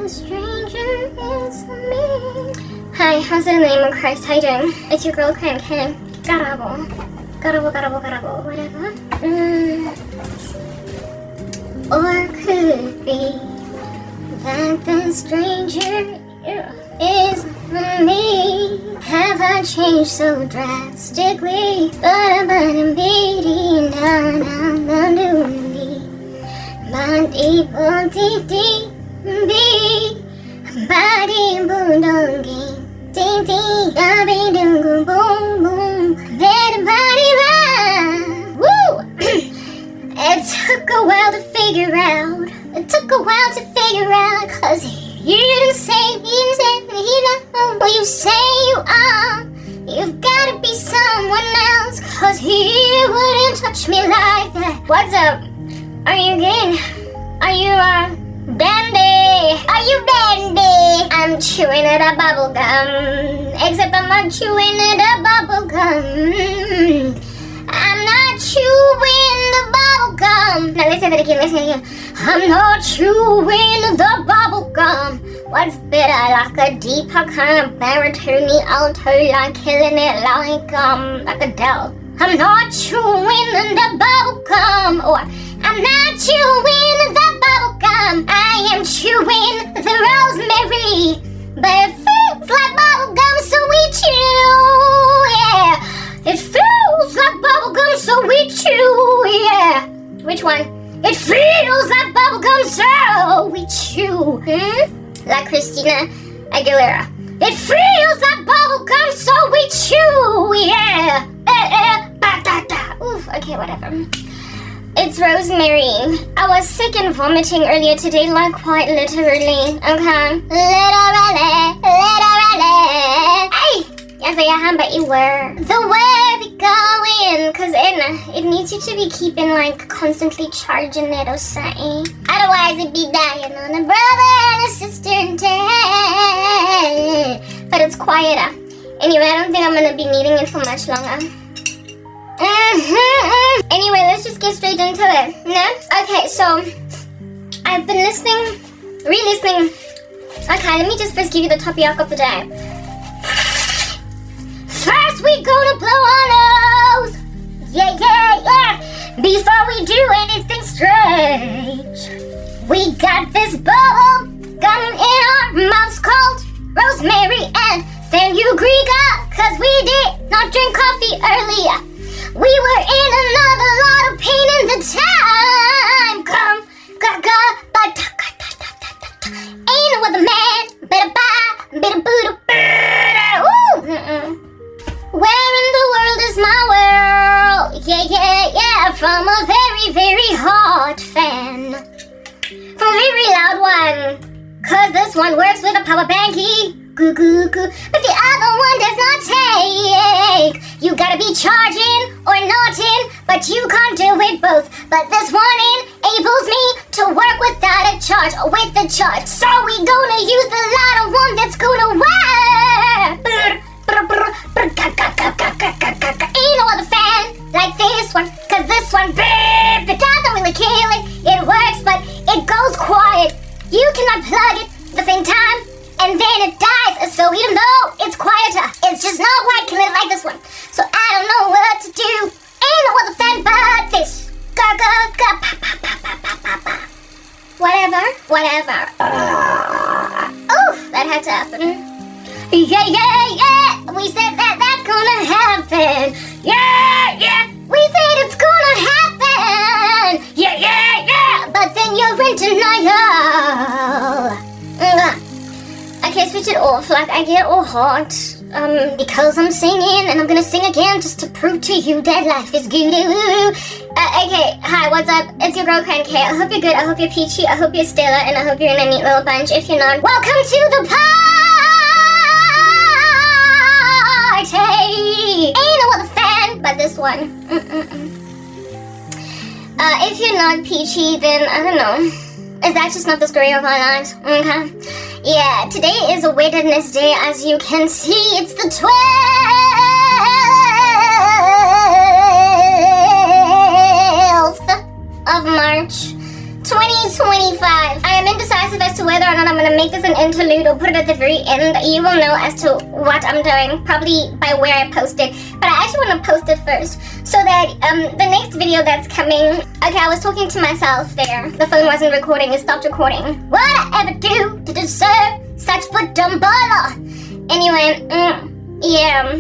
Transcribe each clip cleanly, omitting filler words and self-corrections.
a stranger is me. Hi, how's it in the name of Christ? How you doing? It's your girl, K. Karabo. Karabo, whatever. Or could it be that the stranger is me? Have I changed so drastically? But I'm beating down on the new me. My deep, body boondongi. Ding ding, body boom boom boom. Let body run. Woo! It took a while to figure out. Cause you didn't say who you say you are. You've gotta be someone else, cause he wouldn't touch me like that. What's up? Are you good? Are you dandy? Are you dandy? I'm chewing at a bubble gum. Except I'm not chewing at a bubble gum. I'm not chewing the bubble gum. Now let's say that again. I'm not chewing the bubble gum. What's better, like a deeper kind of baritone alto, like killing it like Adele. I'm not chewing the bubble gum, or I'm not chewing the bubble gum. I am chewing the rosemary, but it feels like bubble gum, so we chew. Yeah, it feels like bubble gum, so we chew. Yeah, which one? It feels like bubblegum, so we chew. Like Christina Aguilera. It feels like bubblegum, so we chew. Yeah. Oof, okay, whatever. It's Rosemary. I was sick and vomiting earlier today, like quite literally. Okay. Literally. Hey! Yes, I am, but you were. The way we going, cause it needs you to be keeping like constantly charging it or something. Otherwise it'd be dying on a brother and a sister dead. But it's quieter. Anyway, I don't think I'm gonna be needing it for much longer. Anyway, let's just get straight into it. No? Okay, so I've been re-listening. Okay, let me just first give you the topic of the day. First, we gonna blow our nose. Yeah. Before we do anything strange, we got this bubble gum in our mouths called rosemary and fenugreek, cause we did not drink coffee earlier. We were in another lot of pain in the time. Come, ain't with a man, better Where in the world is my world? Yeah, from a very, very hot fan. From a very loud one. Cause this one works with a power banky. Goo. But the other one does not take. You gotta be charging or not in, but you can't do it both. But this one enables me to work without a charge or with the charge. So we gonna use the louder one that's gonna work. Ain't no other fan like this one, cause this one beep, it doesn't really kill it. It works, but it goes quiet. You cannot plug it at the same time, and then it dies. So even though it's quieter, it's just not quite killing it like this one. So I don't know what to do. Ain't no other fan but this. Whatever. Oof, that had to happen. Yeah. We said that's gonna happen. Yeah. We said it's gonna happen. Yeah. But then you're in denial. Okay, switch it off. Like I get all hot. Because I'm singing, and I'm gonna sing again just to prove to you that life is good. Okay, hi, what's up? It's your girl, K. I hope you're good. I hope you're peachy. I hope you're stellar, and I hope you're in a neat little bunch. If you're not, welcome to the party. Ain't no other fan but this one. If you're not peachy, then I don't know. Is that just not the story of our lives? Okay. Yeah, today is a Wednesday day, as you can see. It's the 12th of March, 2025. I am indecisive as to whether or not I'm going to make make this an interlude or put it at the very end. You will know as to what I'm doing, probably by where I post it. But I actually want to post it first so that the next video that's coming. Okay, I was talking to myself there. The phone wasn't recording. It stopped recording. What I ever do to deserve such budumbala? Anyway, yeah.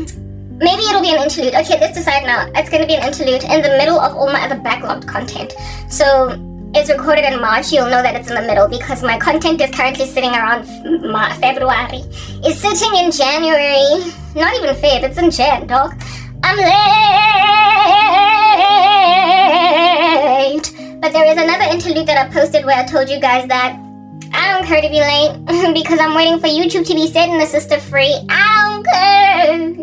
Maybe it'll be an interlude. Okay, let's decide now. It's going to be an interlude in the middle of all my other backlogged content. So it's recorded in March. You'll know that it's in the middle because my content is currently sitting around February. It's sitting in January. Not even Feb. It's in Jan, dog. I'm late. But there is another interlude that I posted where I told you guys that I don't care to be late because I'm waiting for YouTube to be set and the sister free. I don't care.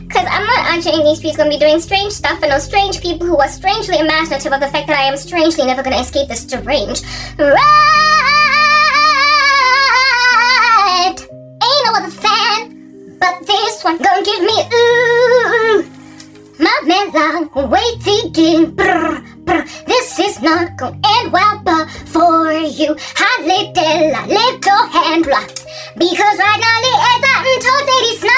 Because I'm not actually in these streets going to be doing strange stuff and those strange people who are strangely imaginative of the fact that I am strangely never going to escape this strange. Right! Ain't no other fan, but this one gonna give me ooh. My man long waiting. Brr, brr. This is not gonna end well, but for you, I little handler. Because right now the eggs are totally snacks.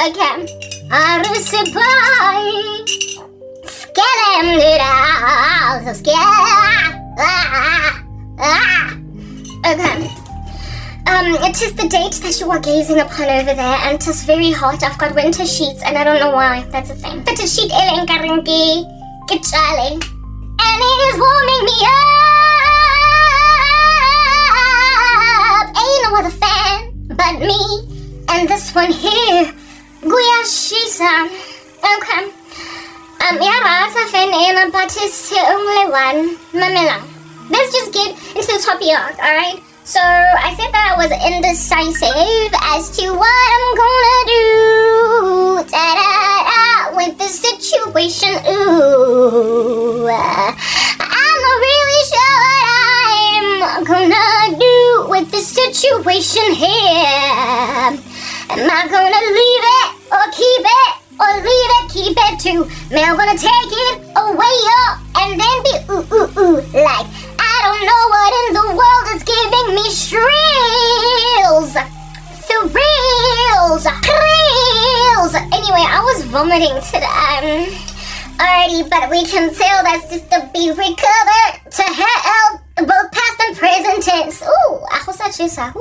Okay. Arusibai. Skelem noodles. Okay. It is the date that you are gazing upon over there, and it is very hot. I've got winter sheets, and I don't know why. That's a thing. But the sheet and it is warming me up. Ain't no other fan but me, and this one here, Guyashisa. Okay. Yarasa fan and but it's the only one. Mamela. Let's just get into the topic, alright? So I said that I was indecisive as to what I'm gonna do with the situation. Ooh, I'm not really sure what I'm gonna do with the situation here. Am I gonna leave it or keep it? Or leave it, keep it too. Man, I'm gonna take it away, and then be like, I don't know what in the world is giving me thrills. Anyway, I was vomiting today. Alrighty, but we can tell that's just to be recovered to health, both past and present tense. Ooh, ako sa chisa.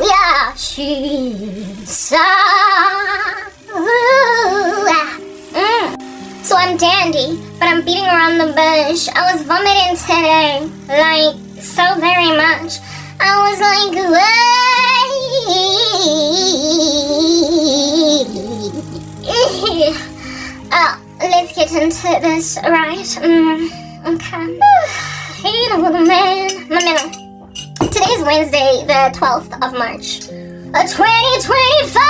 Yeah, she's So I'm dandy, but I'm beating around the bush. I was vomiting today, like, so very much. I was like, let's get into this, right? Okay. Hey, man. Today's Wednesday, the 12th of March, 2025.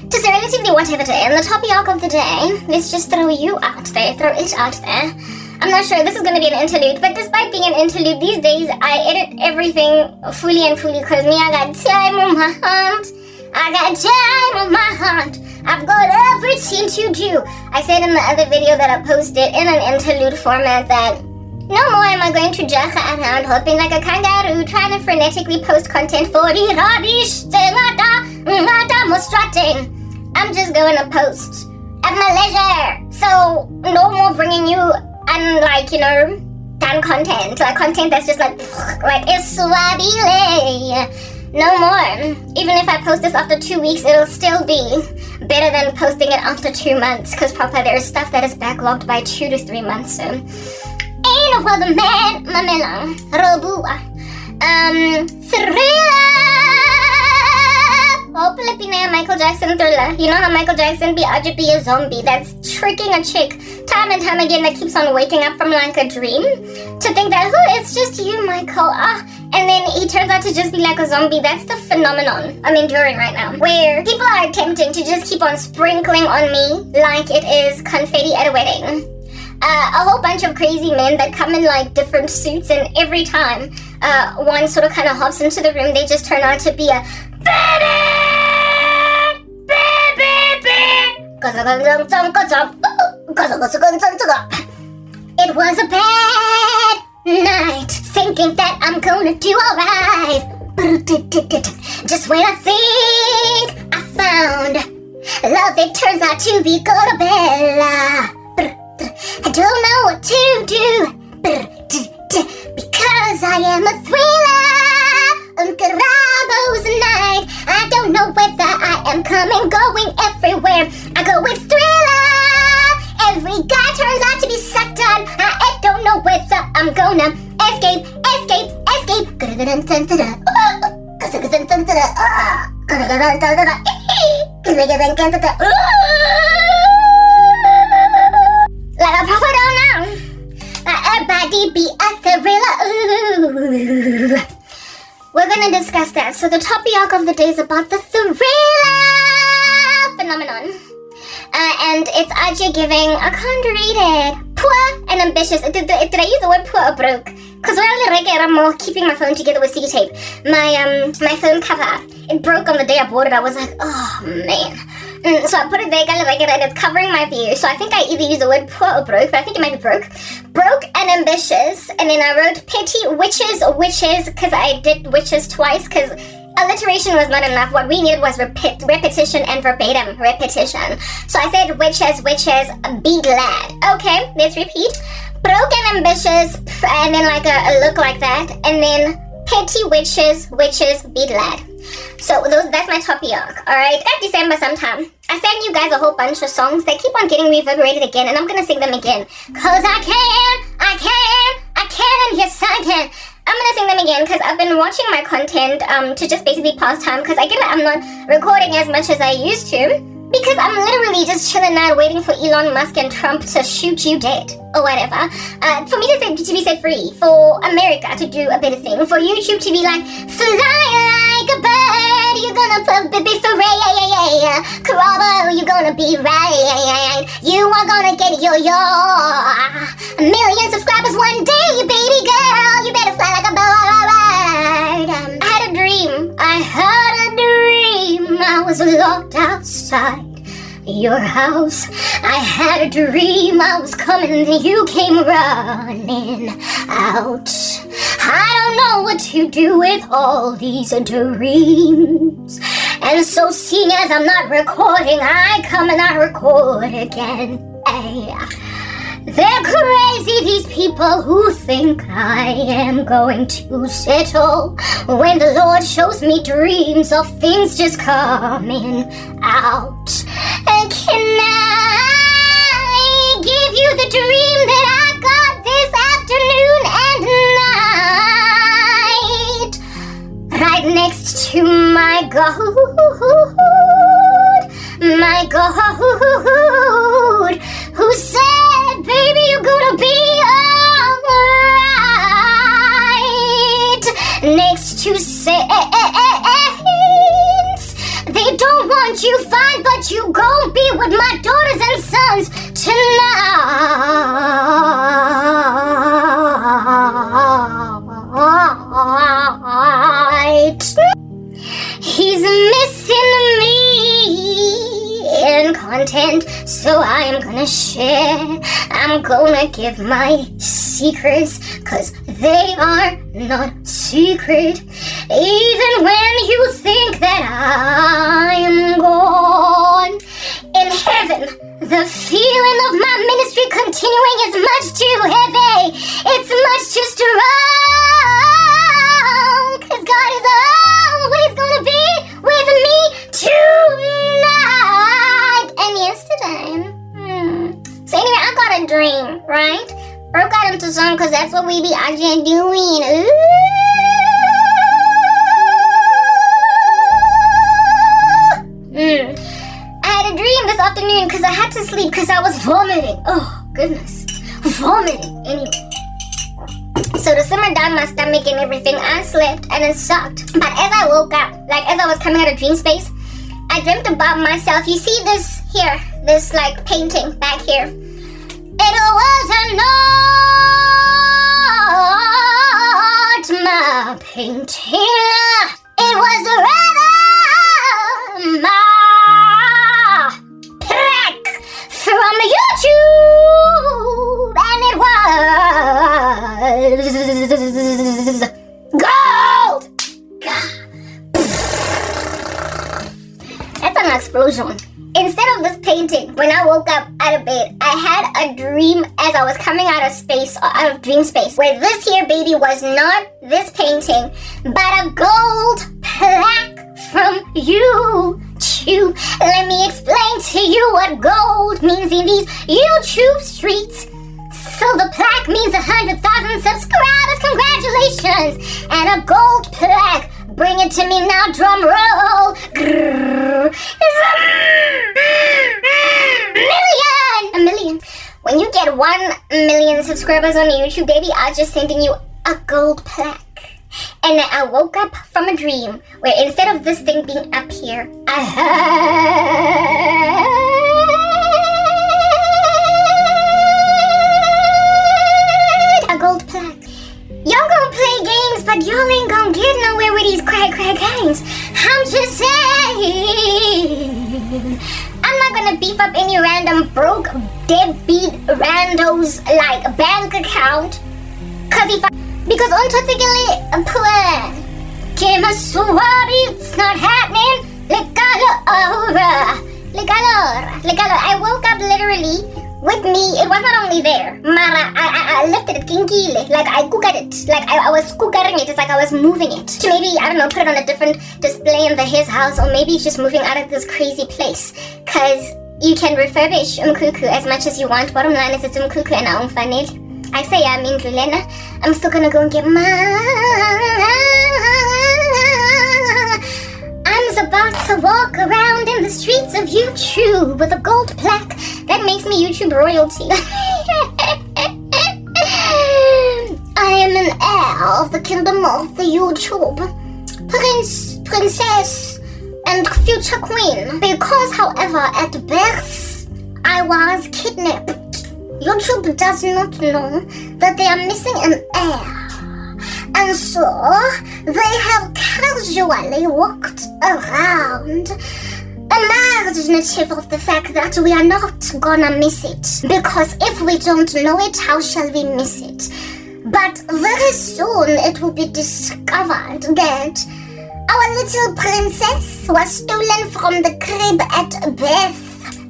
To say relatively whatever day, and the topic of the day, let's just throw you out there, throw it out there. I'm not sure this is going to be an interlude, but despite being an interlude, these days I edit everything fully because me, I got time on my hand. I've got everything to do. I said in the other video that I posted in an interlude format that no more am I going to jack around hopping like a kangaroo trying to frenetically post content for the rubbish. I'm just going to post at my leisure. So no more bringing you done content. Like content that's just like it's swabile. No more. Even if I post this after 2 weeks, it'll still be better than posting it after 2 months. Because proper there is stuff that is backlogged by 2 to 3 months. So ain't no other man, mamela, robua, thriller. Oh, Filipina, Michael Jackson thriller. You know how Michael Jackson be a zombie that's tricking a chick time and time again that keeps on waking up from like a dream to think that, it's just you, Michael. And then he turns out to just be like a zombie. That's the phenomenon I'm enduring right now, where people are attempting to just keep on sprinkling on me like it is confetti at a wedding. a whole bunch of crazy men that come in like different suits, and every time one sort of kind of hops into the room, they just turn out to be a It was a bad night, thinking that I'm gonna do alright. Just when I think I found love, it turns out to be Karabo. I don't know what to do, because I am a thriller on Karabo's night. I don't know whether I am coming, going everywhere. I go with thriller. Every guy turns out to be sucked on. I don't know whether I'm gonna escape. Like I probably don't know. Everybody be a thriller. We're gonna discuss that. So the topic of the day is about the thriller phenomenon. And it's actually giving, I can't read it, poor and ambitious. Did I use the word poor or broke? Because when I'm more keeping my phone together with Seedy tape, my phone cover, it broke on the day I bought it. I was like, oh man. So I put it there, and it's covering my view. So I think I either use the word poor or broke, but I think it might be broke. Broke and ambitious. And then I wrote petty witches, because I did witches twice, because alliteration was not enough. What we needed was repetition and verbatim repetition. So I said witches, be glad. Okay, let's repeat. Broke and ambitious, and then like a look like that, and then petty witches, be glad. So that's my topic arc. Alright, got December sometime. I sang you guys a whole bunch of songs. They keep on getting reverberated again, and I'm gonna sing them again. Cause I can, and yes I can. I'm gonna sing them again because I've been watching my content to just basically pass time, because again I'm not recording as much as I used to, because I'm literally just chilling out waiting for Elon Musk and Trump to shoot you dead or whatever. For me to be set free, for America to do a better thing, for YouTube to be like, fly like a bird, you're gonna be free, Karabo, you're gonna be right, you are gonna get your million subscribers one day, baby girl, you better fly like a bird. I had a dream, I was locked outside your house. I had a dream I was coming and you came running out. I don't know what to do with all these dreams, and so seeing as I'm not recording, I come and I record again. They're crazy, these people who think I am going to settle, when the Lord shows me dreams of things just coming out. And can I give you the dream that I got this afternoon and night? Right next to my God, who said, baby, you're gonna be alright. Next to saints, they don't want you fine, but you gon' be with my daughters and sons tonight. He's missing me in content, so I am gonna share. I'm gonna give my secrets, cause they are not secret. Even when you think that I'm gone, in heaven, the feeling of my ministry continuing is much too heavy. It's much too strong, cause God is always gonna be with me tonight and yesterday. So anyway, I got a dream, right? Broke out into song, cause that's what we be actually doing. I had a dream this afternoon because I had to sleep because I was vomiting. Oh goodness, vomiting. Anyway, so to simmer down my stomach and everything, I slept and it sucked. But as I woke up, like as I was coming out of dream space, I dreamt about myself. You see this here, this like painting back here. It was not my painting. It was rather my plaque from YouTube, and it was gold. That's an explosion. Instead of this painting, when I woke up out of bed, I had a dream as I was coming out of space, out of dream space, where this here baby was not this painting, but a gold plaque from YouTube. Let me explain to you what gold means in these YouTube streets. So the plaque means 100,000 subscribers, congratulations, and a gold plaque. Bring it to me now, drum roll. Grrr. It's a million. When you get 1 million subscribers on YouTube, baby, I'm just sending you a gold plaque. And I woke up from a dream where instead of this thing being up here, I had a gold plaque. Y'all gonna play games, but y'all ain't gonna get nowhere with these crack games. I'm just saying. I'm not gonna beef up any random broke, deadbeat randos like bank account. Because ontotsigili plan. It's not happening. I woke up literally. With me, it was not only there. Mara, I lifted it kinkile. Like I cooked it. Like I was cooking it. It's like I was moving it. To maybe, I don't know, put it on a different display in his house, or maybe it's just moving out of this crazy place. Cause you can refurbish umkuku as much as you want. Bottom line is it's umkuku and umfanel. I say I'm in Lena. I'm still gonna go and get mine. I'm about to walk around in the streets of YouTube with a gold plaque that makes me YouTube royalty. I am an heir of the kingdom of the YouTube. Princess, and future queen. Because, however, at birth, I was kidnapped. YouTube does not know that they are missing an heir. And so, they have casually walked around, imaginative of the fact that we are not gonna miss it. Because if we don't know it, how shall we miss it? But very soon it will be discovered that our little princess was stolen from the crib at birth.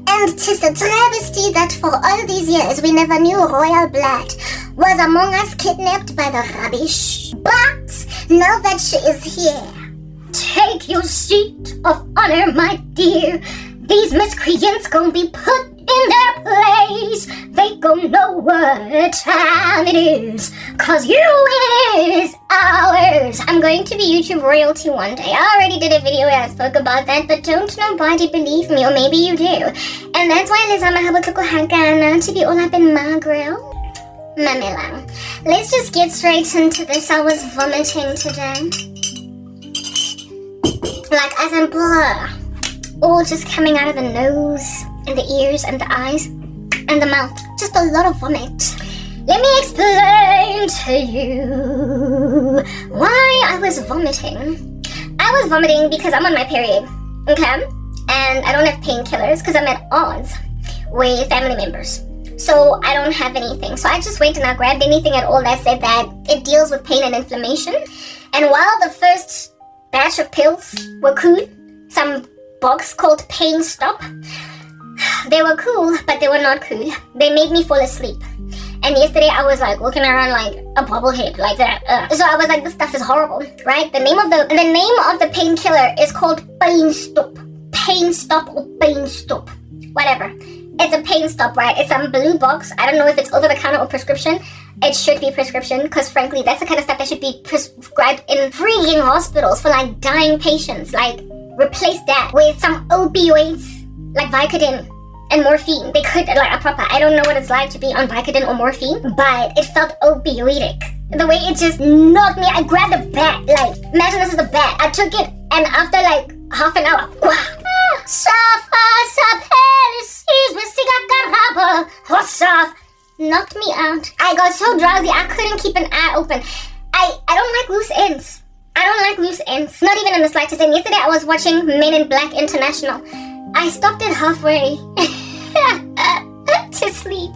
And 'tis a travesty that for all these years we never knew royal blood was among us, kidnapped by the rubbish. But now that she is here, take your seat of honor, my dear. These miscreants gonna be put in their place. They gonna know what time it is. Cause you is ours. I'm going to be YouTube royalty one day. I already did a video where I spoke about that, but don't nobody believe me, or maybe you do. And that's why Lizama Habatuko to be all up in my grill. Mamela. Let's just get straight into this. I was vomiting today. Like as in blah. All just coming out of the nose, and the ears, and the eyes, and the mouth. Just a lot of vomit. Let me explain to you why I was vomiting. I was vomiting because I'm on my period, okay? And I don't have painkillers because I'm at odds with family members. So I don't have anything. So I just went and I grabbed anything at all that said that it deals with pain and inflammation. And while the first batch of pills were cool, some box called Pain Stop, they were cool, but they were not cool. They made me fall asleep. And yesterday I was like walking around like a bobblehead, like that. So I was like, this stuff is horrible, right? The name of the painkiller is called Pain Stop. Pain Stop or Pain Stop, whatever. It's a Pain Stop, right? It's some blue box. I don't know if it's over the counter or prescription. It should be prescription, because frankly, that's the kind of stuff that should be prescribed in freaking hospitals for like dying patients. Like, replace that with some opioids like Vicodin and morphine. They could, like a proper, I don't know what it's like to be on Vicodin or morphine, but it felt opioidic. The way it just knocked me, I grabbed a bat, like, imagine this is a bat. I took it, and after like half an hour, Karabo, knocked me out. I got so drowsy, I couldn't keep an eye open. I don't like loose ends. I don't like loose ends. Not even in the slightest. And yesterday I was watching Men in Black International. I stopped it halfway to sleep.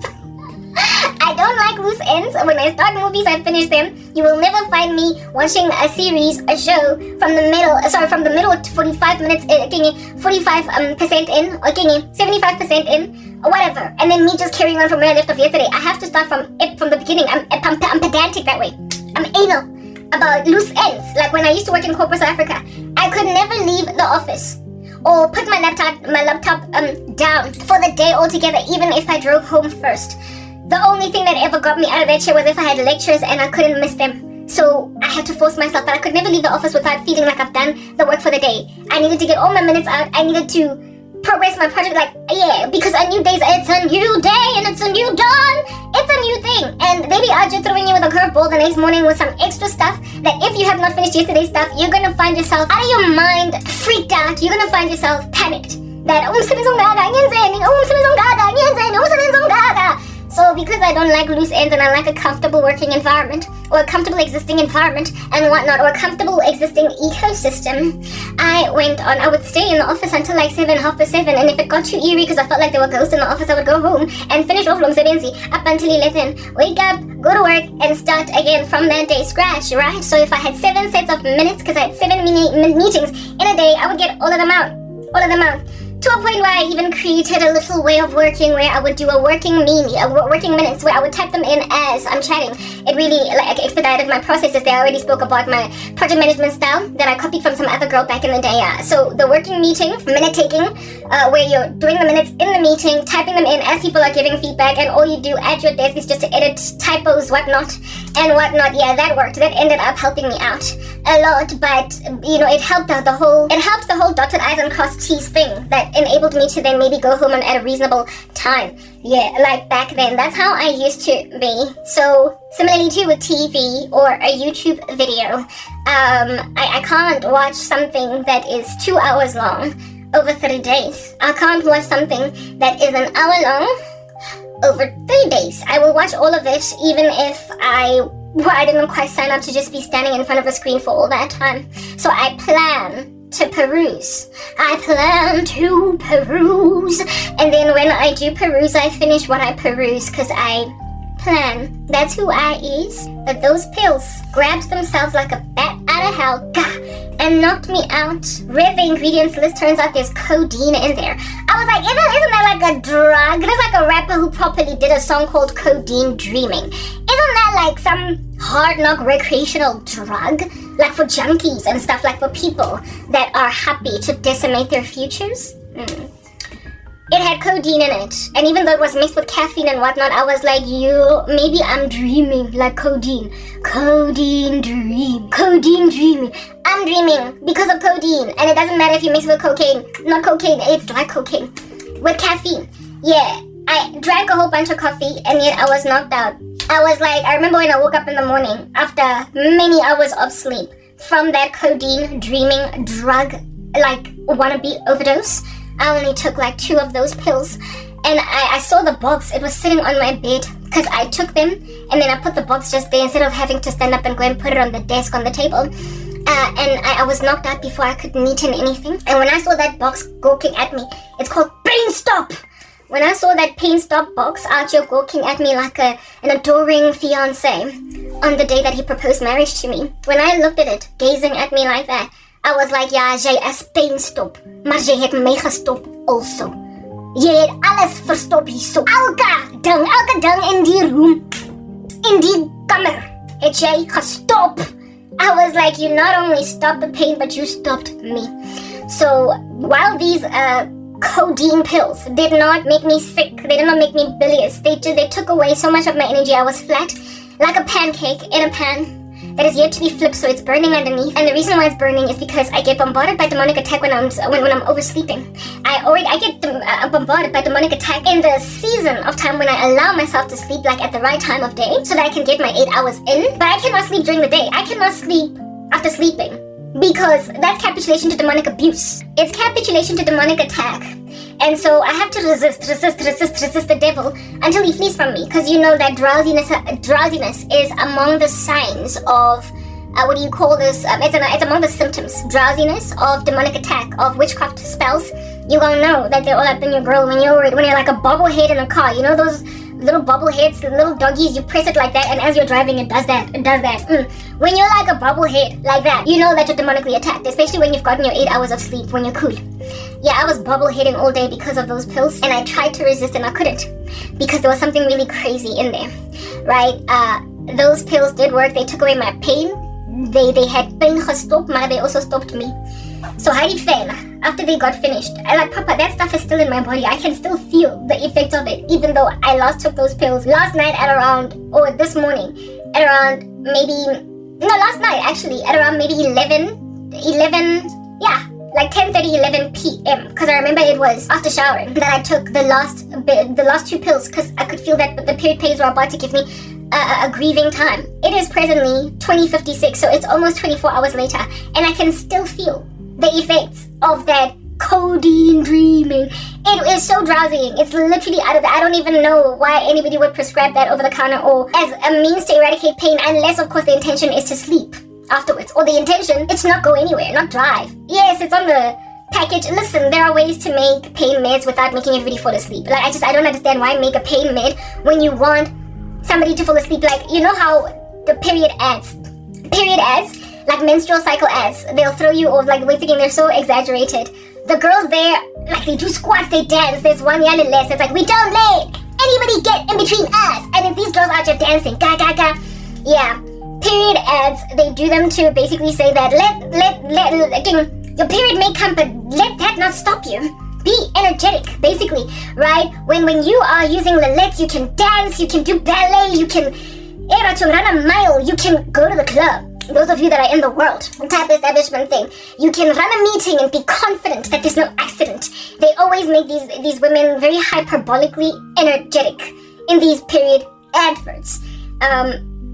I don't like loose ends. When I start movies, I finish them. You will never find me watching a series, a show from the middle to 45 minutes, 45% in, or 75% in, or whatever. And then me just carrying on from where I left off yesterday. I have to start from the beginning. I'm pedantic that way. I'm anal about loose ends. Like when I used to work in corporate South Africa, I could never leave the office or put my laptop down for the day altogether, even if I drove home first. The only thing that ever got me out of that chair was if I had lectures and I couldn't miss them. So I had to force myself, but I could never leave the office without feeling like I've done the work for the day. I needed to get all my minutes out. I needed to progress my project, because a new day, it's a new day and it's a new dawn. It's a new thing. And they be out just throwing you with a curveball the next morning with some extra stuff that if you have not finished yesterday's stuff, you're going to find yourself out of your mind, freaked out. You're going to find yourself panicked. That, So because I don't like loose ends and I like a comfortable working environment, or a comfortable existing environment and whatnot, or a comfortable existing ecosystem, I would stay in the office until like 7, 7:30, and if it got too eerie because I felt like there were ghosts in the office, I would go home and finish off Hlongwane up until 11, wake up, go to work, and start again from that day scratch, right? So if I had 7 sets of minutes, because I had 7 meetings in a day, I would get all of them out. To a point where I even created a little way of working where I would do a working minutes where I would type them in as I'm chatting. It really expedited my processes there. I already spoke about my project management style that I copied from some other girl back in the day. So the working meeting, minute taking, where you're doing the minutes in the meeting, typing them in as people are giving feedback, and all you do at your desk is just to edit typos, whatnot. Yeah, that worked. That ended up helping me out a lot, but it helped the whole dotted I's and crossed T's thing that enabled me to then maybe go home at a reasonable time. Yeah, like back then, that's how I used to be. So similarly too with TV or a YouTube video, I can't watch something that is 2 hours long over 3 days. I can't watch something that is an hour long over 3 days. I will watch all of it even if I didn't quite sign up to just be standing in front of a screen for all that time. So I plan to peruse. And then when I do peruse, I finish what I peruse because I plan. That's who I is. But those pills grabbed themselves like a bat out of hell and knocked me out. Read the ingredients list, turns out there's codeine in there. I was like, isn't that like a drug? There's like a rapper who properly did a song called Codeine Dreaming. Isn't that like some hard knock recreational drug? Like for junkies and stuff, like for people that are happy to decimate their futures? It had codeine in it, and even though it was mixed with caffeine and whatnot, I was like, maybe I'm dreaming like codeine. Codeine dreaming. I'm dreaming because of codeine, and it doesn't matter if you mix with cocaine. Not cocaine, it's like cocaine. With caffeine. Yeah, I drank a whole bunch of coffee, and yet I was knocked out. I remember when I woke up in the morning after many hours of sleep from that codeine dreaming drug, like wannabe overdose. I only took like 2 of those pills, and I saw the box. It was sitting on my bed because I took them and then I put the box just there instead of having to stand up and go and put it on the desk on the table. And I was knocked out before I could neaten anything. And when I saw that box gawking at me, it's called Pain Stop. When I saw that Pain Stop box out here gawking at me like an adoring fiancé on the day that he proposed marriage to me, when I looked at it, gazing at me like that, I was like, ja, jy is pynstop, maar jy het my gestop also. Jy het alles verstop hierso. Elke ding in die room, in die kamer, het jy gestop. I was like, you not only stopped the pain, but you stopped me. So while these codeine pills did not make me sick, they did not make me bilious, they took away so much of my energy. I was flat, like a pancake in a pan that is yet to be flipped, so it's burning underneath. And the reason why it's burning is because I get bombarded by demonic attack when I'm oversleeping. I get bombarded by demonic attack in the season of time when I allow myself to sleep, like at the right time of day, so that I can get my 8 hours in. But I cannot sleep during the day. I cannot sleep after sleeping, because that's capitulation to demonic abuse. It's capitulation to demonic attack. And so I have to resist the devil until he flees from me. Because you know that drowsiness is among the signs of, what do you call this? It's among the symptoms. Drowsiness of demonic attack, of witchcraft spells. You gonna know that they're all up in your grill when you're like a bobblehead in a car. You know those little bobbleheads, little doggies, you press it like that, and as you're driving, it does that. When you're like a bobblehead like that, you know that you're demonically attacked, especially when you've gotten your 8 hours of sleep, when you're cool. Yeah, I was bobbleheading all day because of those pills, and I tried to resist and I couldn't, because there was something really crazy in there, right? Those pills did work. They took away my pain. They had pain gestopt, but they also stopped me. So how do you feel after they got finished? I like, Papa, that stuff is still in my body. I can still feel the effects of it, even though I last took those pills last night at around, or this morning, at around last night actually, at around maybe 11, yeah, like 10:30, 11 p.m. Because I remember it was after showering that I took the last 2 pills, because I could feel that the period pains were about to give me a grieving time. It is presently 20:56, so it's almost 24 hours later, and I can still feel the effects of that codeine dreaming. It is so drowsying. It's literally I don't even know why anybody would prescribe that over the counter or as a means to eradicate pain, unless of course the intention is to sleep afterwards, or the intention is to not go anywhere, not drive. Yes, it's on the package. Listen, there are ways to make pain meds without making everybody fall asleep. Like, I don't understand why make a pain med when you want somebody to fall asleep. Like, you know how the period ads, like menstrual cycle ads, they'll throw you off. Like, wait again, they're so exaggerated. The girls there, like, they do squats, they dance. There's one yellow less. It's like, we don't let anybody get in between us. And if these girls out there dancing, yeah. Period ads, they do them to basically say that again, your period may come, but let that not stop you. Be energetic, basically, right? When you are using Lilith, you can dance, you can do ballet, you can run a mile, you can go to the club. Those of you that are in the world, type establishment thing, you can run a meeting and be confident that there's no accident. They always make these women very hyperbolically energetic in these period adverts.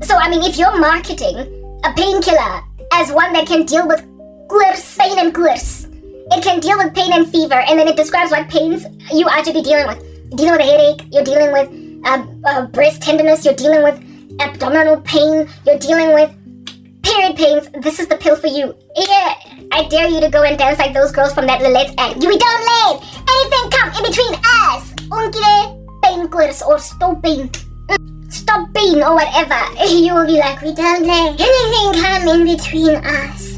So, I mean, if you're marketing a painkiller as one that can deal with pain and course, it can deal with pain and fever, and then it describes what pains you are to be dealing with. You're dealing with a headache, you're dealing with breast tenderness, you're dealing with abdominal pain, you're dealing with period pains. This is the pill for you. Yeah, I dare you to go and dance like those girls from that Lilith ad. We don't let anything come in between us. Onkele pain course or stop pain or whatever. You will be like, we don't let anything come in between us.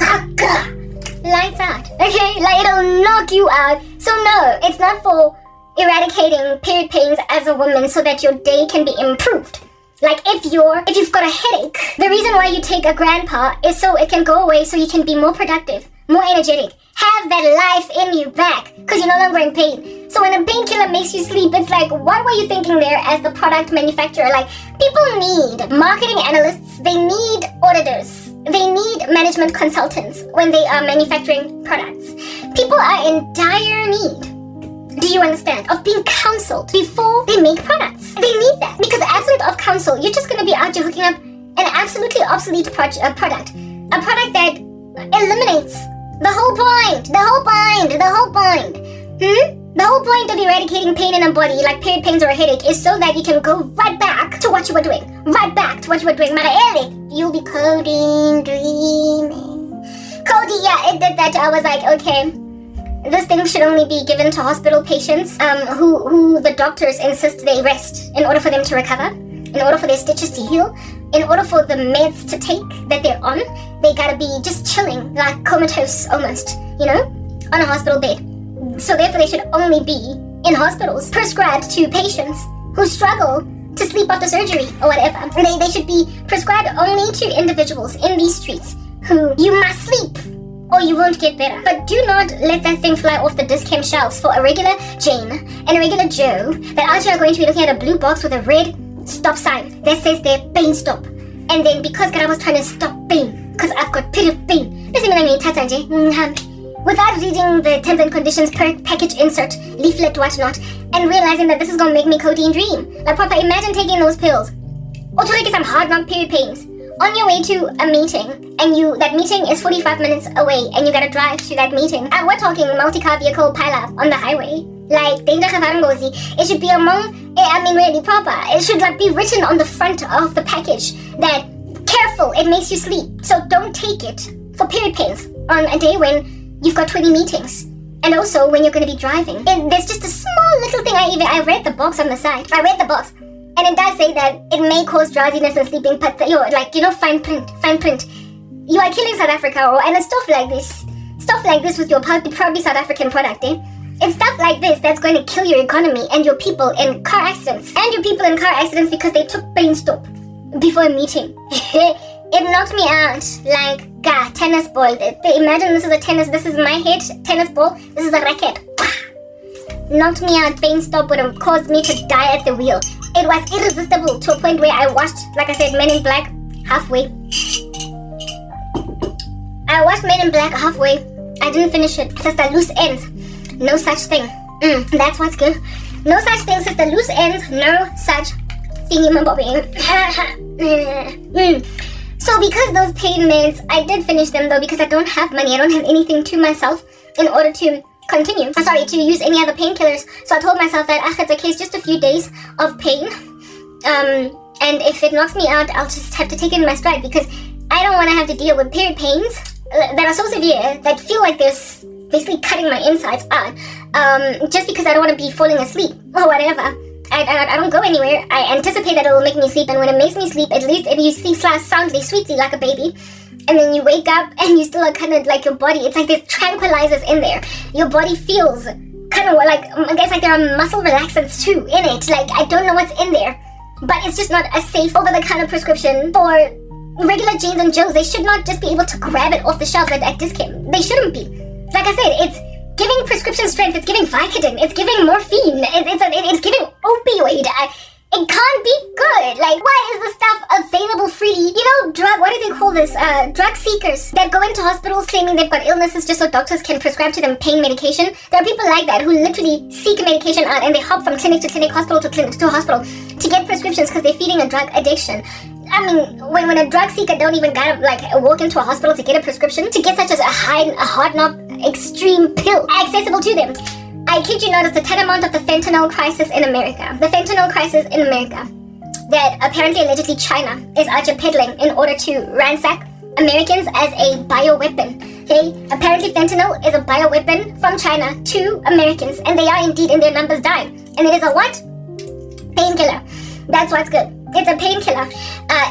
Lights out. Okay, like it'll knock you out. So no, it's not for eradicating period pains as a woman so that your day can be improved. Like if you've got a headache, the reason why you take a grandpa is so it can go away, so you can be more productive, more energetic, have that life in you back, because you're no longer in pain. So when a painkiller makes you sleep, it's like, what were you thinking there as the product manufacturer? Like, people need marketing analysts, they need auditors, they need management consultants when they are manufacturing products. People are in dire need, do you understand, of being counseled before they make products. They need that, because absent of counsel, you're just going to be out here hooking up an absolutely obsolete product. A product that eliminates the whole point. The whole point of eradicating pain in a body, like period pains or a headache, is so that you can go right back to what you were doing. Mara, you'll be codeine dreaming. Cody, yeah, it did that. I was like, okay, this thing should only be given to hospital patients who the doctors insist they rest in order for them to recover, in order for their stitches to heal, in order for the meds to take that they're on. They gotta be just chilling, like comatose almost, on a hospital bed. So therefore they should only be in hospitals, prescribed to patients who struggle to sleep after surgery or whatever. They should be prescribed only to individuals in these streets who you must sleep or you won't get better. But do not let that thing fly off the discount shelves for a regular Jane and a regular Joe that out here are going to be looking at a blue box with a red stop sign that says there, pain stop. And then because Karabo was trying to stop pain, because I've got period pain, without reading the terms and conditions per package insert, leaflet, whatnot, and realizing that this is going to make me codeine dream. Like, Papa, imagine taking those pills, or to get some hard knock period pains, on your way to a meeting, and that meeting is 45 minutes away, and you gotta drive to that meeting. And we're talking multi-car vehicle pile-up on the highway. Like, it should be really proper. It should like be written on the front of the package that, careful, it makes you sleep. So don't take it for period pains on a day when you've got 20 meetings. And also when you're going to be driving. And there's just a small little thing I read the box on the side. I read the box. And it does say that it may cause drowsiness and sleeping, but fine print. You are killing South Africa, and it's stuff like this with your probably South African product, eh? It's stuff like this that's going to kill your economy and your people in car accidents. And your people in car accidents because they took pain stop before a meeting. It knocked me out like tennis ball. Imagine this is my head, tennis ball, this is a racket. Knocked me out, pain stop would have caused me to die at the wheel. It was irresistible to a point where I watched, like I said, Men in Black halfway. I watched Men in Black halfway. I didn't finish it. Sister, loose ends. No such thing. That's what's good. No such thing, sister. Loose ends. No such thingy-mabobby. So because those pain meds, I did finish them though because I don't have money. I don't have anything to myself in order to continue. To use any other painkillers. So I told myself that it's okay, it's just a few days of pain. And if it knocks me out, I'll just have to take it in my stride because I don't want to have to deal with period pains that are so severe that feel like they're basically cutting my insides out. Just because I don't want to be falling asleep or whatever. I don't go anywhere. I anticipate that it will make me sleep, and when it makes me sleep, at least if you sleep soundly, sweetly like a baby, and then you wake up and you still are kind of like your body, it's like there's tranquilizers in there. Your body feels kind of like, I guess like there are muscle relaxants too in it. Like, I don't know what's in there, but it's just not a safe over-the-counter prescription for regular Janes and Joes. They should not just be able to grab it off the shelf at Discount. They shouldn't be. Like I said, it's giving prescription strength, it's giving Vicodin, it's giving morphine, it's giving opioid. It can't be good. Like, why is the stuff available freely? What do they call this? Drug seekers that go into hospitals claiming they've got illnesses just so doctors can prescribe to them pain medication. There are people like that who literally seek medication out and they hop from clinic to clinic, hospital to clinic to hospital to get prescriptions because they're feeding a drug addiction. I mean, when a drug seeker don't even gotta walk into a hospital to get a prescription, to get such as a hard knob extreme pill accessible to them. I kid you not, it's the tantamount of the fentanyl crisis in America. The fentanyl crisis in America that apparently allegedly China is out here peddling in order to ransack Americans as a bioweapon. Okay? Apparently fentanyl is a bioweapon from China to Americans, and they are indeed in their numbers dying. And it is a what? Painkiller. That's what's good. It's a painkiller.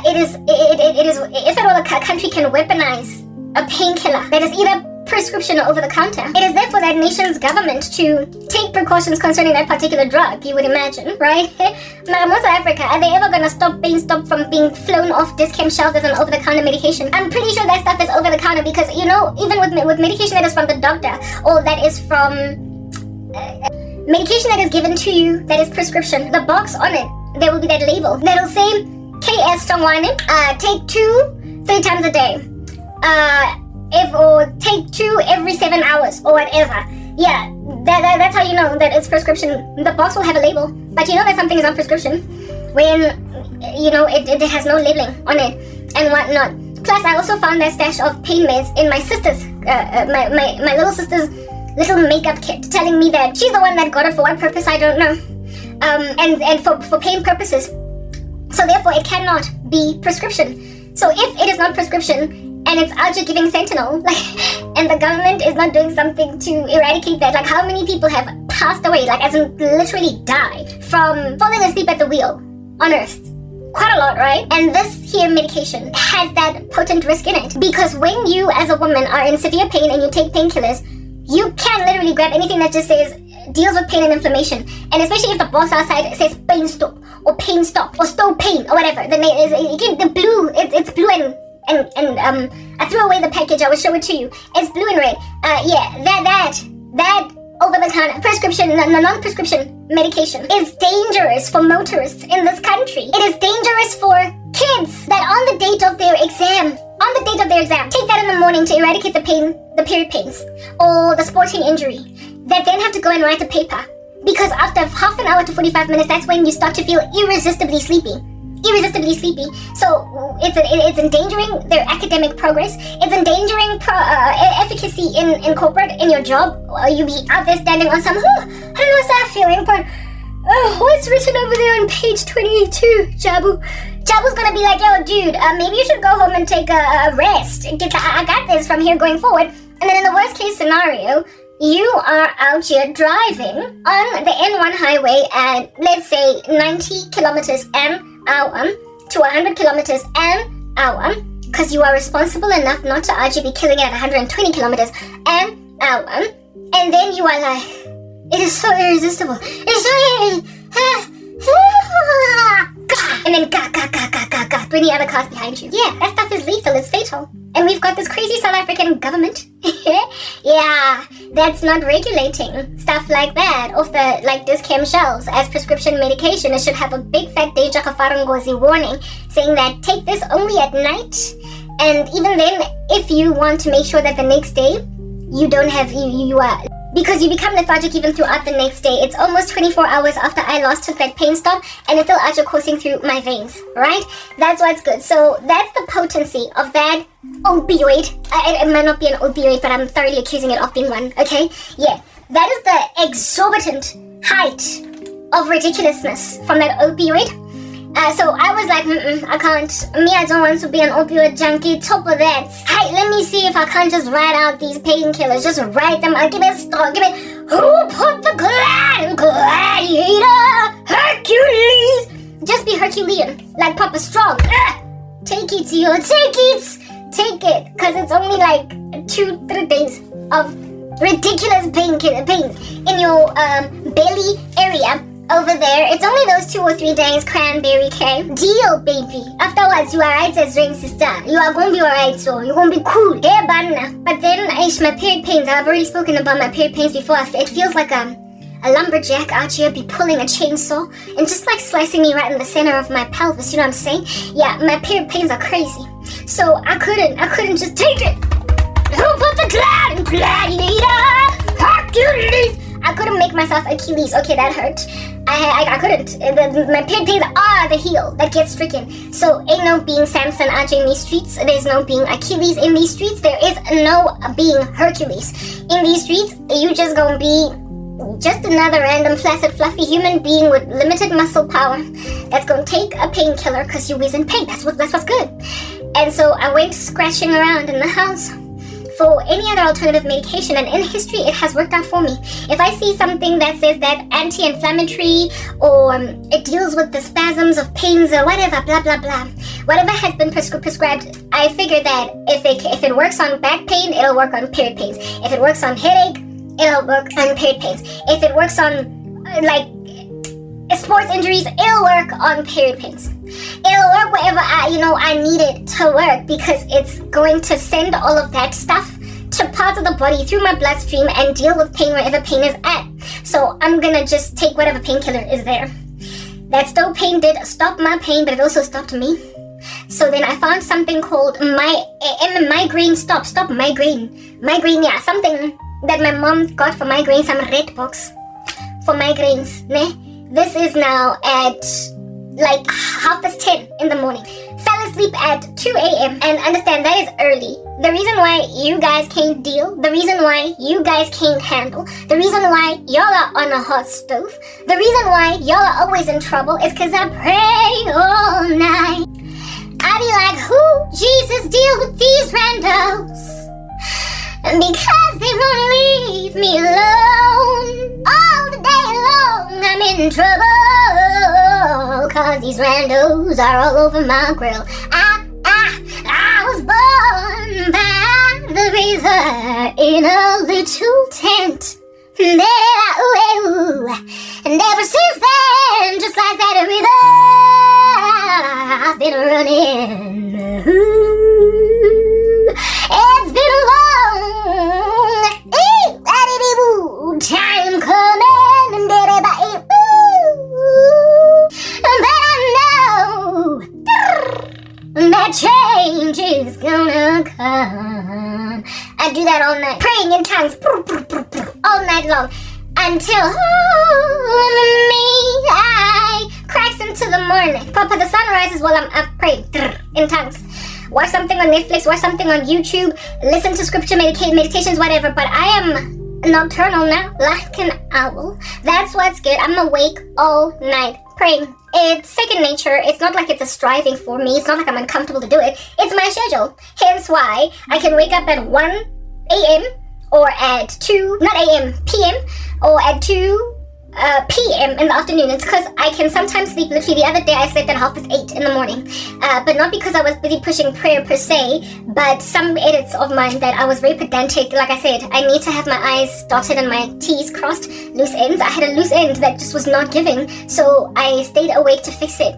It is if at all a country can weaponize a painkiller that is either prescription or over the counter, it is there for that nation's government to take precautions concerning that particular drug, you would imagine, right? Now, South Africa, are they ever gonna stop from being flown off Discount shelves as an over-the-counter medication? I'm pretty sure that stuff is over-the-counter because, even with medication that is from the doctor or that is from medication that is given to you that is prescription, the box on it, there will be that label that'll say KS Hlongwane, take 2-3 times a day. Or take 2 every 7 hours or whatever. Yeah, that's how you know that it's prescription. The box will have a label, but you know that something is on prescription when it has no labeling on it and whatnot. Plus, I also found that stash of pain meds in my sister's, my little sister's little makeup kit, telling me that she's the one that got it for what purpose I don't know, and for pain purposes. So therefore, it cannot be prescription. So if it is not prescription, and it's out just giving fentanyl, and the government is not doing something to eradicate that, how many people have passed away, as in literally died from falling asleep at the wheel on Earth? Quite a lot, right? And this here medication has that potent risk in it, because when you as a woman are in severe pain and you take painkillers, you can literally grab anything that just says deals with pain and inflammation, and especially if the box outside says pain stop or pain stop or stop pain or whatever the name is. The blue, it's blue and I threw away the package. I will show it to you. It's blue and red. That over-the-counter prescription, non-prescription medication is dangerous for motorists in this country. It is dangerous for kids that on the date of their exam, take that in the morning to eradicate the pain, the period pains, or the sporting injury, that then have to go and write a paper. Because after half an hour to 45 minutes, that's when you start to feel irresistibly sleepy. irresistibly sleepy. So it's endangering their academic progress. It's endangering efficacy in corporate, in your job. You be out there standing on some, I don't know what's that feeling, but what's written over there on page 22, Jabu? Jabu's gonna be like, yo, dude, maybe you should go home and take a rest. I got this from here going forward. And then in the worst case scenario, you are out here driving on the N1 highway at, let's say, 90 kilometers an hour to 100 kilometers an hour, because you are responsible enough not to actually be killing it at 120 kilometers an hour. And then you are like, it is so irresistible. It's so and then 20 other cars behind you. Yeah, that stuff is lethal, it's fatal. And we've got this crazy South African government. Yeah, that's not regulating stuff like that off the Dis-Chem shelves as prescription medication. It should have a big fat deja kafarangozi warning saying that take this only at night. And even then, if you want to make sure that the next day you don't have you are, because you become lethargic even throughout the next day. It's almost 24 hours after I last took that pain stop, and it's still actually coursing through my veins, right? That's what's good. So that's the potency of that opioid. It might not be an opioid, but I'm thoroughly accusing it of being one, okay? Yeah, that is the exorbitant height of ridiculousness from that opioid. So I was like, I can't. I don't want to be an opioid junkie. Top of that, hey, let me see if I can't just write out these painkillers. Just write them out. Give me a star. Give me, who put the gladiator? Hercules. Just be Herculean, like Papa Strong. Take it, Tio. Take it. Because it's only like 2-3 days of ridiculous pains in your belly area. Over there, it's only those 2 or 3 days, cranberry K. Deal, baby. Afterwards, you are right as rain, sister. You are gonna be alright, so you're gonna be cool. Yeah, banana. But then, my period pains, I've already spoken about my period pains before. It feels like a lumberjack out here be pulling a chainsaw and just like slicing me right in the center of my pelvis, you know what I'm saying? Yeah, my period pains are crazy. So I couldn't just take it. Who put the gladiator? Hercules! I couldn't make myself Achilles. Okay, that hurt. I couldn't. My period pains are the heel that gets stricken. So ain't no being Samson out in these streets. There's no being Achilles in these streets. There is no being Hercules in these streets. You just gonna be just another random flaccid fluffy human being with limited muscle power that's gonna take a painkiller because you're always in pain. That's what's good. And so I went scratching around in the house for any other alternative medication, and in history it has worked out for me. If I see something that says that anti-inflammatory or it deals with the spasms of pains or whatever, blah blah blah, whatever has been prescribed, I figure that if it works on back pain, it'll work on period pains. If it works on headache, it'll work on period pains. If it works on sports injuries, it'll work on period pains. It'll work wherever I need it to work, because it's going to send all of that stuff to parts of the body through my bloodstream and deal with pain wherever pain is at. So I'm gonna just take whatever painkiller is there. That still pain did stop my pain, but it also stopped me. So then I found something called migraine stop migraine. Migraine, yeah, something that my mom got for migraine, some red box for migraines, ne? This is now at like 10:30 in the morning. Fell asleep at 2 a.m. and understand that is early. The reason why you guys can't deal, the reason why you guys can't handle, the reason why y'all are on a hot stove, the reason why y'all are always in trouble is because I pray all night. I be like, who, Jesus, deal with these randos? And because they won't leave me alone all the day long, I'm in trouble. Cause these randos are all over my grill. I was born by the river in a little tent. And ever since then, just like that river, I've been running. It's been a long time coming, but I know that change is gonna come. I do that all night, praying in tongues, all night long, until me I cracks into the morning. Papa, the sun rises while I'm up praying in tongues. Watch something on Netflix, watch something on YouTube, listen to scripture, meditations, whatever. But I am nocturnal now, like an owl. That's what's good. I'm awake all night praying. It's second nature. It's not like it's a striving for me. It's not like I'm uncomfortable to do it. It's my schedule. Hence why I can wake up at 1 a.m. or at 2, not a.m., p.m. or at 2 p.m. in the afternoon. It's because I can sometimes sleep. Literally the other day I slept at 8:30 in the morning, but not because I was busy pushing prayer per se, but some edits of mine that I was very pedantic. Like I said, I need to have my I's dotted and my T's crossed, loose ends. I had a loose end that just was not giving, so I stayed awake to fix it.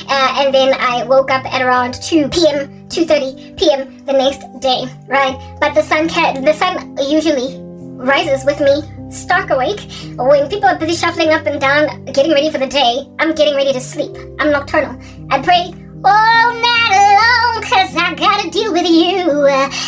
And then I woke up at around 2 p.m., 2:30 p.m. the next day, right? But the sun usually rises with me stark awake. When people are busy shuffling up and down, getting ready for the day, I'm getting ready to sleep. I'm nocturnal. I pray all night long, cause I gotta deal with you.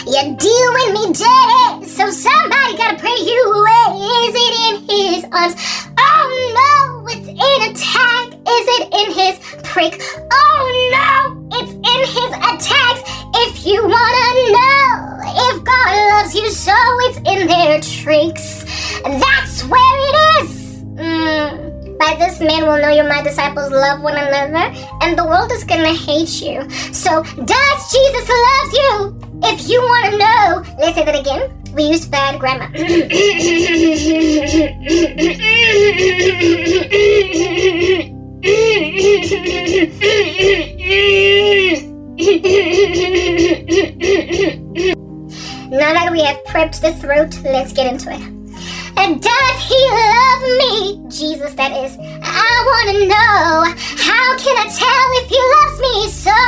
You deal with me dirty, so somebody gotta pray you away. Is it in his arms? Oh no, it's in attack. Is it in his prick? Oh no, it's in his attacks. If you wanna know if God loves you so, it's in their tricks. That's where it is. By this man will know you're my disciples, love one another, and the world is gonna hate you. So, does Jesus love you? If you wanna know, let's say that again. We used bad grammar. Now that we have prepped the throat, let's get into it. And does he love me? Jesus, that is. I want to know, how can I tell if he loves me so?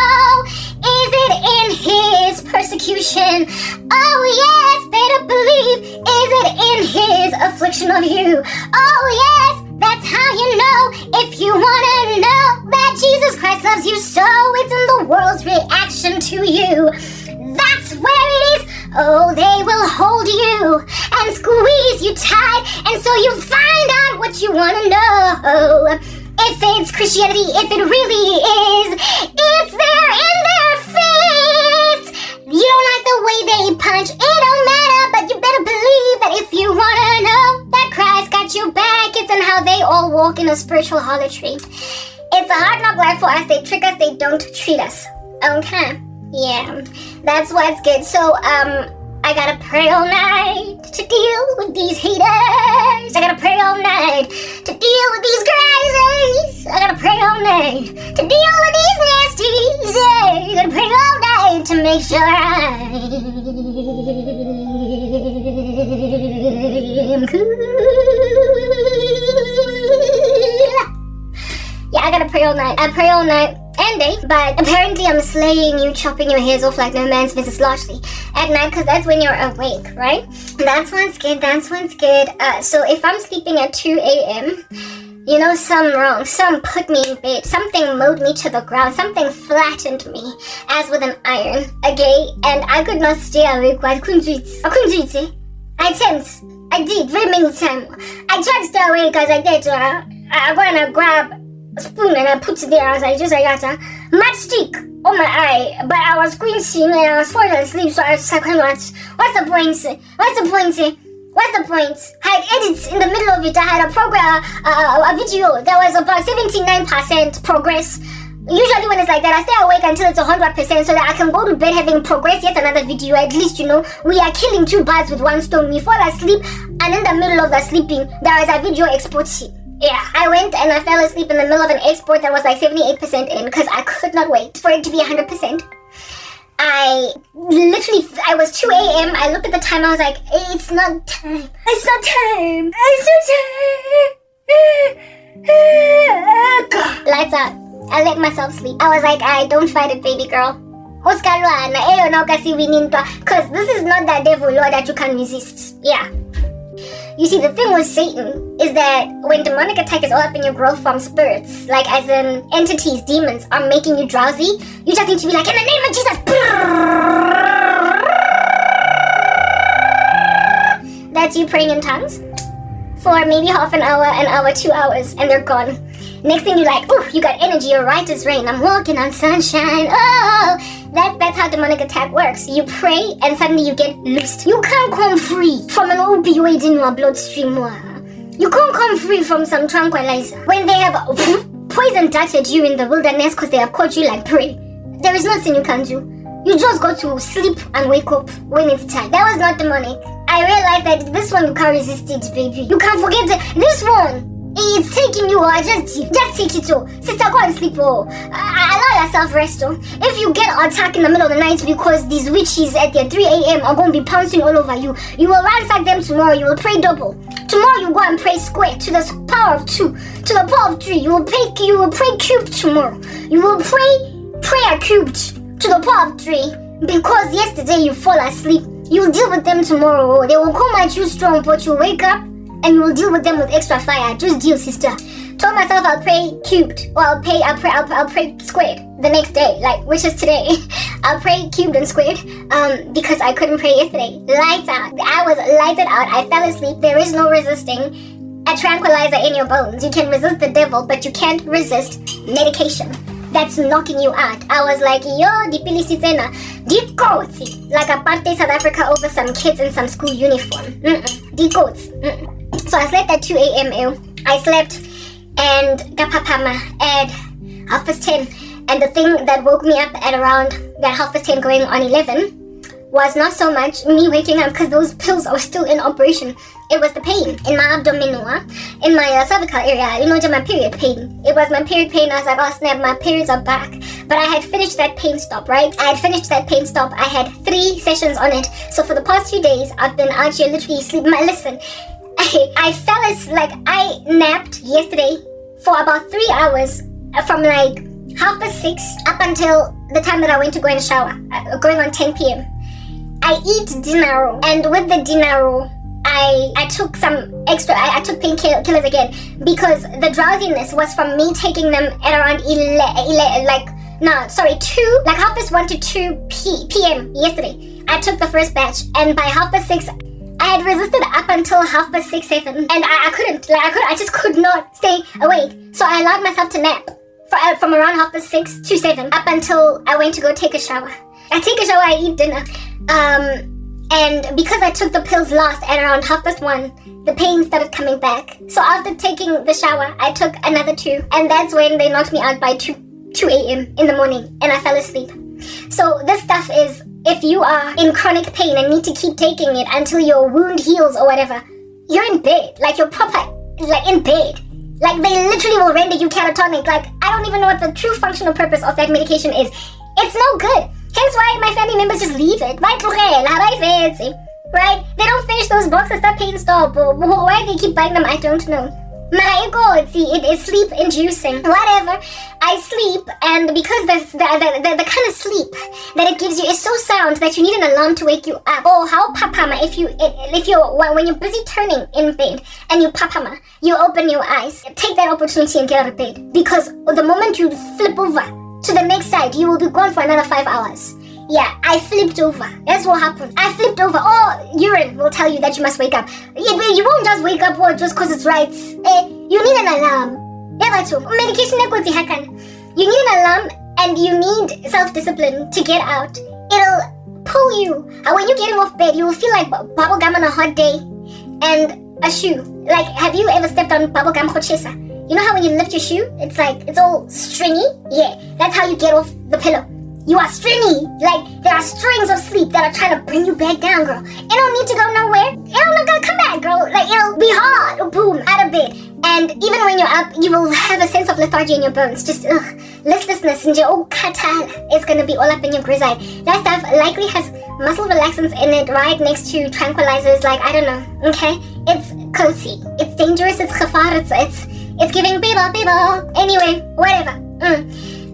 Is it in his persecution? Oh yes, better believe. Is it in his affliction of you? Oh yes, that's how you know. If you want to know that Jesus Christ loves you so, it's in the world's reaction to you. That's where it is. Oh, they will hold you and squeeze you tight, and so you find out what you want to know. If it's Christianity, if it really is, it's there in their face. You don't like the way they punch, it don't matter, but you better believe that if you want to know that Christ got your back, it's in how they all walk in a spiritual harlotry. It's a hard knock life for us. They trick us, they don't treat us. Okay. Yeah, that's what's good. So, I gotta pray all night to deal with these haters. I gotta pray all night to deal with these crazies. I gotta pray all night to deal with these nasties. I gotta pray all night to make sure I'm cool. Yeah, I gotta pray all night. I pray all night and day, but apparently I'm slaying you, chopping your hairs off like no man's business, largely at night, because that's when you're awake, right? That's one's good. So if I'm sleeping at 2 a.m., you know, something wrong. Some put me in bed. Something mowed me to the ground. Something flattened me as with an iron. Okay, and I could not stay awake. I couldn't do it. I attempted. I did very many times. I tried to stay awake as I did. I went and grab a spoon and I put it there. I was like, just like that, matchstick on my eye, but I was squinching and I was falling asleep, so I was like, what's the point? I had edits in the middle of it. I had a program, a video that was about 79% progress. Usually when it's like that, I stay awake until it's 100% so that I can go to bed having progressed yet another video. At least, you know, we are killing two birds with one stone. We fall asleep, and in the middle of the sleeping, there is a video export. Yeah, I went and I fell asleep in the middle of an export that was like 78% in because I could not wait for it to be 100%. I was 2 a.m. I looked at the time. I was like, it's not time. Lights out. I let myself sleep. I was like, I don't fight it, baby girl. Because this is not that devil, Lord, that you can resist. Yeah. You see, the thing with Satan is that when demonic attack is all up in your growth from spirits, like as in entities, demons, are making you drowsy, you just need to be like, in the name of Jesus! That's you praying in tongues for maybe half an hour, 2 hours, and they're gone. Next thing you're like, oh, you got energy, you're right as rain. I'm walking on sunshine. Oh, that's how demonic attack works. You pray and suddenly you get loosed. You can't come free from an opioid in your bloodstream. You can't come free from some tranquilizer. When they have poison darted you in the wilderness because they have caught you like prey, there is nothing you can do. You just got to sleep and wake up when it's time. That was not demonic. I realized that this one you can't resist it, baby. You can't forget it. This one, it's taking you. Just take it all. Sister, go and sleep. Allow yourself rest. If you get attacked in the middle of the night because these witches at their 3 a.m. are going to be pouncing all over you, you will ransack them tomorrow. You will pray double. Tomorrow you go and pray square to the power of 2, to the power of 3. You will pray cubed tomorrow. You will pray prayer cubed to the power of 3, because yesterday you fall asleep. You'll deal with them tomorrow. They will come at you strong, but you wake up and you will deal with them with extra fire. Just deal, sister. Told myself I'll pray cubed, or I'll pray squared the next day, like which is today. I'll pray cubed and squared, because I couldn't pray yesterday. Lights out. I was lighted out. I fell asleep. There is no resisting a tranquilizer in your bones. You can resist the devil, but you can't resist medication that's knocking you out. I was like, yo, dipilisi tena, dikoti, like apartheid South Africa over some kids in some school uniform. Dikoti. So I slept at 2 a.m. I slept and kapapama at 10:30, and the thing that woke me up at around that 10:30 going on 11 was not so much me waking up because those pills are still in operation. It was the pain in my abdomen, in my cervical area, my period pain. It was my period pain. I was like, oh snap, my periods are back. But I had finished that pain stop, right? I had 3 sessions on it. So for the past 2 days, I've been out here literally sleeping. Listen, I fell asleep, like I napped yesterday for about 3 hours from like 6:30 up until the time that I went to go and shower, going on 10 p.m. I eat dinner, and with the dinner, I took some extra, I took painkillers again, because the drowsiness was from me taking them at around 2, like 1:30 to 2 p.m. yesterday. I took the first batch, and by 6:30, I had resisted up until 6:30, 7, and I couldn't, I just could not stay awake. So I allowed myself to nap from around 6:30 to 7 up until I went to go take a shower. I take a shower, I eat dinner. And because I took the pills last at around 1:30, the pain started coming back. So after taking the shower, I took another 2, and that's when they knocked me out by 2 a.m. in the morning, and I fell asleep. So this stuff is, if you are in chronic pain and need to keep taking it until your wound heals or whatever, you're in bed, like you're proper, like in bed. Like they literally will render you catatonic. Like I don't even know what the true functional purpose of that medication is. It's no good. Hence why my family members just leave it. Right? They don't finish those boxes that pain stop. Why they keep buying them, I don't know. It is sleep inducing. Whatever. I sleep, and because the kind of sleep that it gives you is so sound that you need an alarm to wake you up. Oh, how papama, when you're busy turning in bed and you papama, you open your eyes, take that opportunity and get out of bed. Because the moment you flip over to the next side, you will be gone for another 5 hours. Yeah, I flipped over. That's what happened. I flipped over. Oh, urine will tell you that you must wake up. You won't just wake up just because it's right. You need an alarm. Medication you need an alarm, and you need self-discipline to get out. It'll pull you. And when you're getting off bed, you will feel like bubble gum on a hot day and a shoe. Like, have you ever stepped on bubble gum chochesa? You know how when you lift your shoe, it's like, it's all stringy? Yeah, that's how you get off the pillow. You are stringy. Like, there are strings of sleep that are trying to bring you back down, girl. It don't need to go nowhere. It don't gotta come back, girl. Like, it'll be hard. Boom, out of bed. And even when you're up, you will have a sense of lethargy in your bones. Just, listlessness. And your katala is gonna be all up in your grizzly. That stuff likely has muscle relaxants in it right next to tranquilizers. Like, I don't know, okay? It's cozy. It's dangerous. It's gevaar. It's giving people. Anyway, whatever.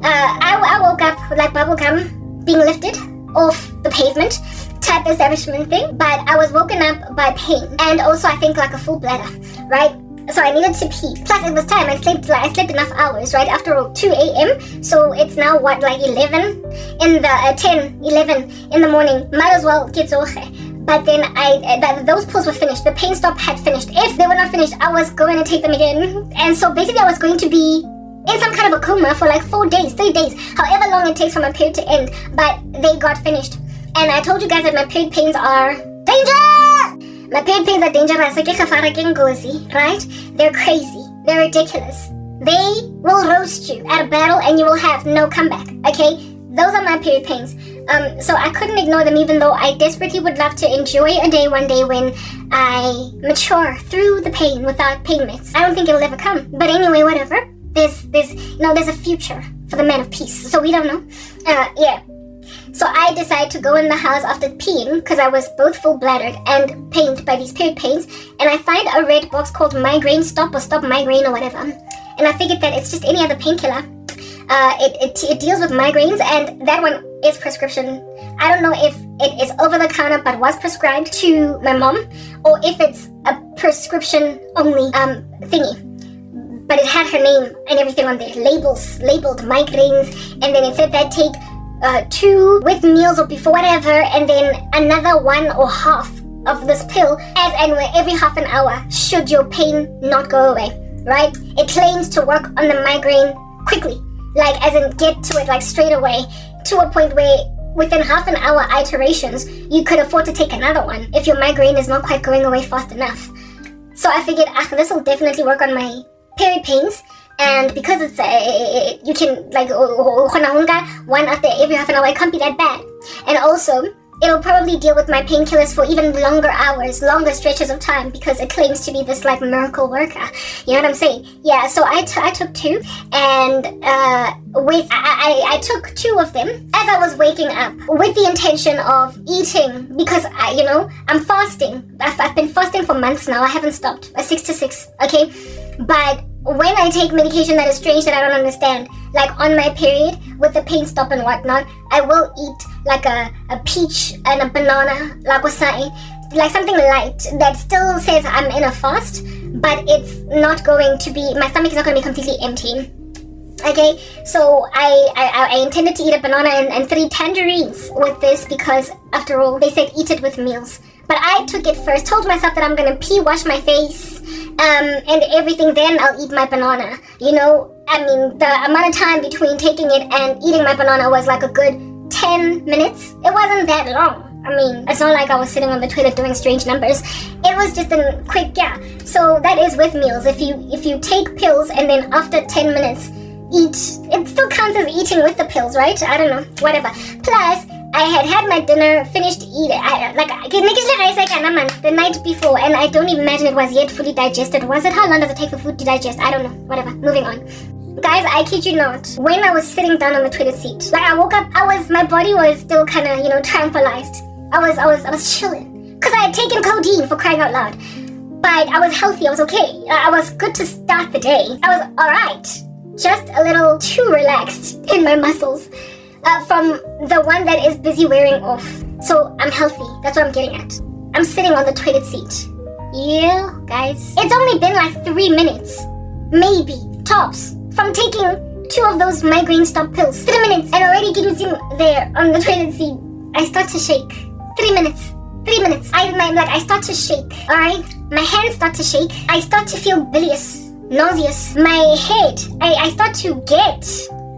I woke up with like bubblegum being lifted off the pavement type establishment thing, but I was woken up by pain and also I think like a full bladder, right? So I needed to pee. Plus it was time. I slept enough hours, right? After all, 2 a.m. So it's now what, like 11 in the 11 in the morning. Might as well get okay. But then those pills were finished. The pain stop had finished. If they were not finished, I was going to take them again. And so basically I was going to be in some kind of a coma for like 4 days, 3 days, however long it takes for my period to end. But they got finished. And I told you guys that my period pains are danger! My period pains are dangerous, right? They're crazy. They're ridiculous. They will roast you at a battle and you will have no comeback, okay? Those are my period pains. So I couldn't ignore them, even though I desperately would love to enjoy a day one day when I mature through the pain without pain meds. I don't think it'll ever come. But anyway, whatever. There's a future for the man of peace. So we don't know. Yeah. So I decided to go in the house after peeing because I was both full-bladdered and pained by these period pains. And I find a red box called Migraine Stop or Stop Migraine or whatever. And I figured that it's just any other painkiller. It deals with migraines, and that one is prescription. I don't know if it is over the counter but was prescribed to my mom, or if it's a prescription only thingy. But it had her name and everything on there, labeled migraines, and then it said that take 2 with meals or before whatever, and then another 1 or half of this pill as and when every half an hour should your pain not go away, right? It claims to work on the migraine quickly, like as in get to it like straight away, to a point where within half an hour iterations you could afford to take another one if your migraine is not quite going away fast enough. So I figured this will definitely work on my period pains, and because it's you can like one after every half an hour, it can't be that bad. And also it'll probably deal with my painkillers for even longer hours, longer stretches of time, because it claims to be this like miracle worker. You know what I'm saying? Yeah, so I took 2, and I took 2 of them as I was waking up with the intention of eating, because I'm fasting. I've been fasting for months now. I haven't stopped. 6 to 6, okay? But when I take medication that is strange, that I don't understand, like on my period with the pain stop and whatnot, I will eat like a peach and a banana, like something light that still says I'm in a fast, but it's not going to be, my stomach is not going to be completely empty. Okay, so I intended to eat a banana and 3 tangerines with this, because after all, they said eat it with meals. But I took it first, told myself that I'm gonna wash my face, and everything, then I'll eat my banana. I mean, the amount of time between taking it and eating my banana was like a good 10 minutes. It wasn't that long. I mean, it's not like I was sitting on the toilet doing strange numbers. It was just a quick, So that is with meals. If you take pills and then after 10 minutes eat, it still counts as eating with the pills, right? I don't know, whatever. Plus, I had my dinner, finished eating, the night before, and I don't even imagine it was yet fully digested. Was it? How long does it take for food to digest? I don't know, whatever, moving on. Guys, I kid you not, when I was sitting down on the toilet seat, like I woke up, my body was still kind of, tranquilized. I was chilling, because I had taken codeine, for crying out loud. But I was healthy, I was okay. I was good to start the day. I was alright. Just a little too relaxed in my muscles. From the one that is busy wearing off. So I'm healthy. That's what I'm getting at. I'm sitting on the toilet seat. Yeah, guys. It's only been like 3 minutes. Maybe. Tops. From taking 2 of those migraine stop pills. 3 minutes. And already getting there on the toilet seat. I start to shake. 3 minutes. 3 minutes. I start to shake. Alright? My hands start to shake. I start to feel bilious. Nauseous. My head. I start to get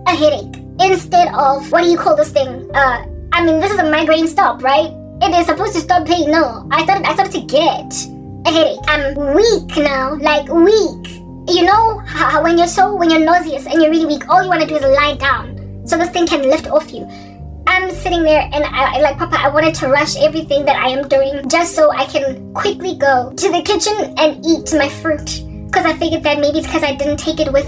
a headache. Instead of, what do you call this thing? This is a migraine stop, right? It is supposed to stop pain. No, I started to get a headache. I'm weak now, like weak. You know how when you're nauseous and you're really weak, all you want to do is lie down so this thing can lift off you. I'm sitting there and I wanted to rush everything that I am doing just so I can quickly go to the kitchen and eat my fruit, because I figured that maybe it's because I didn't take it with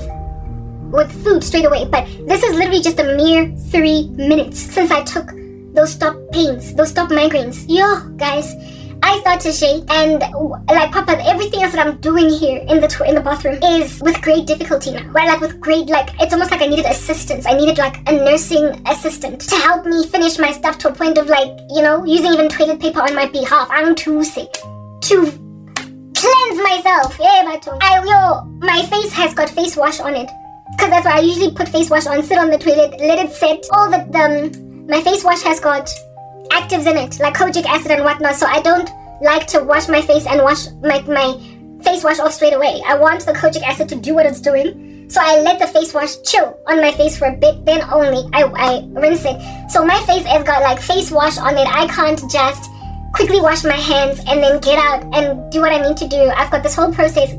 food straight away. But this is literally just a mere 3 minutes since I took those stop pains, those stop migraines. Yo, guys, I start to shake, and everything else that I'm doing here in the bathroom is with great difficulty now, right? It's almost like I needed assistance. I needed like a nursing assistant to help me finish my stuff to a point of using even toilet paper on my behalf. I'm too sick to cleanse myself. My face has got face wash on it. Because that's why I usually put face wash on, sit on the toilet, let it set. My face wash has got actives in it, like kojic acid and whatnot, so I don't like to wash my face and wash my face wash off straight away. I want the kojic acid to do what it's doing, So I let the face wash chill on my face for a bit, then only I rinse it. So my face has got like face wash on it. I can't just quickly wash my hands and then get out and do what I need to do. I've got this whole process.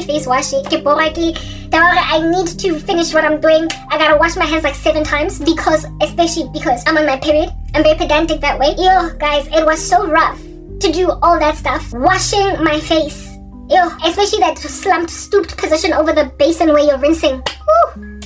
Face wash. I need to finish what I'm doing. I gotta wash my hands like 7 times especially because I'm on my period. I'm very pedantic that way. Ew, guys, it was so rough to do all that stuff. Washing my face. Ew, especially that slumped, stooped position over the basin where you're rinsing. Woo!